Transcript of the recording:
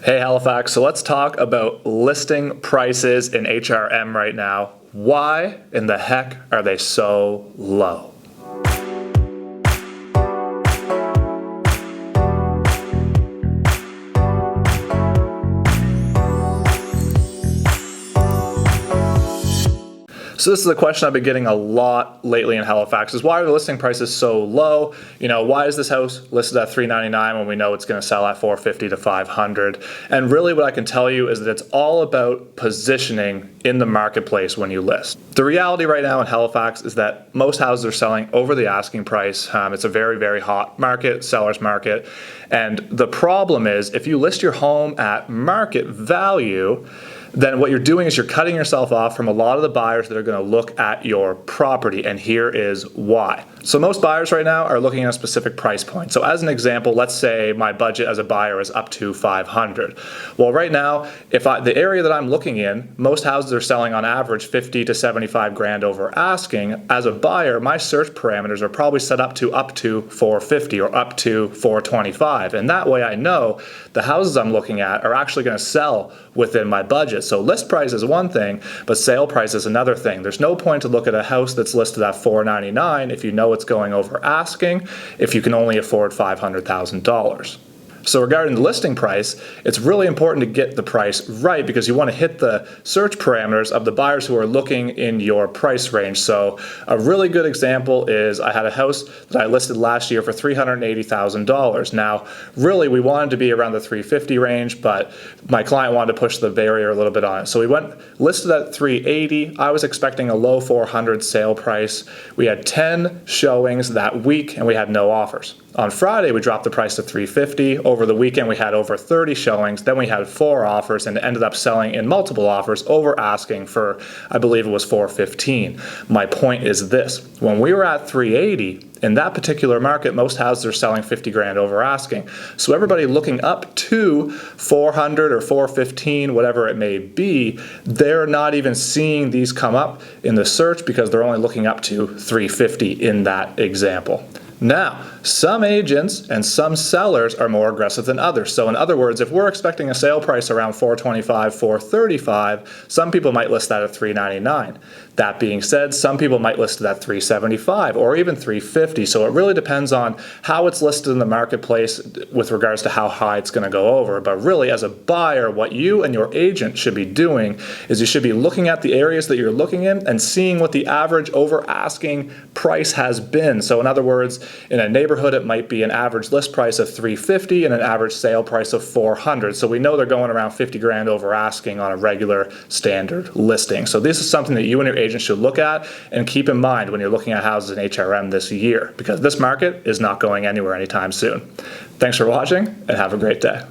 Hey Halifax, so let's talk about listing prices in HRM right now. Why in the heck are they so low? So this is a question I've been getting a lot lately in Halifax is why are the listing prices so low? You know, why is this house listed at $399 when we know it's going to sell at $450 to $500? And really what I can tell you is that it's all about positioning in the marketplace when you list. The reality right now in Halifax is that most houses are selling over the asking price. It's a very, very hot market, seller's market. And the problem is if you list your home at market value, then what you're doing is you're cutting yourself off from a lot of the buyers that are going to look at your property, and here is why. So most buyers right now are looking at a specific price point. So as an example, let's say my budget as a buyer is up to $500. Well, right now, the area that I'm looking in, most houses are selling on average 50 to 75 grand over asking. As a buyer, my search parameters are probably set up to $450 or up to $425, and that way I know the houses I'm looking at are actually going to sell within my budget. So list price is one thing, but sale price is another thing. There's no point to look at a house that's listed at $499 if you know it's going over asking, if you can only afford $500,000. So regarding the listing price, it's really important to get the price right because you want to hit the search parameters of the buyers who are looking in your price range. So a really good example is I had a house that I listed last year for $380,000. Now, really we wanted to be around the $350 range, but my client wanted to push the barrier a little bit on it. So we listed at $380. I was expecting a low 400 sale price. We had 10 showings that week and we had no offers. On Friday, we dropped the price to $350. Over the weekend, we had over 30 showings. Then we had 4 offers and ended up selling in multiple offers over asking for, I believe it was $415. My point is this. When we were at $380, in that particular market, most houses are selling 50 grand over asking. So everybody looking up to 400 or 415, whatever it may be, they're not even seeing these come up in the search because they're only looking up to 350 in that example. Now, some agents and some sellers are more aggressive than others. So in other words, if we're expecting a sale price around $425, $435, some people might list that at $399. That being said, some people might list it at $375 or even $350. So it really depends on how it's listed in the marketplace with regards to how high it's going to go over. But really, as a buyer, what you and your agent should be doing is you should be looking at the areas that you're looking in and seeing what the average over asking price has been. So in other words, in a neighborhood, it might be an average list price of $350 and an average sale price of $400. So we know they're going around 50 grand over asking on a regular standard listing. So this is something that you and your agent should look at and keep in mind when you're looking at houses in HRM this year, because this market is not going anywhere anytime soon. Thanks for watching and have a great day.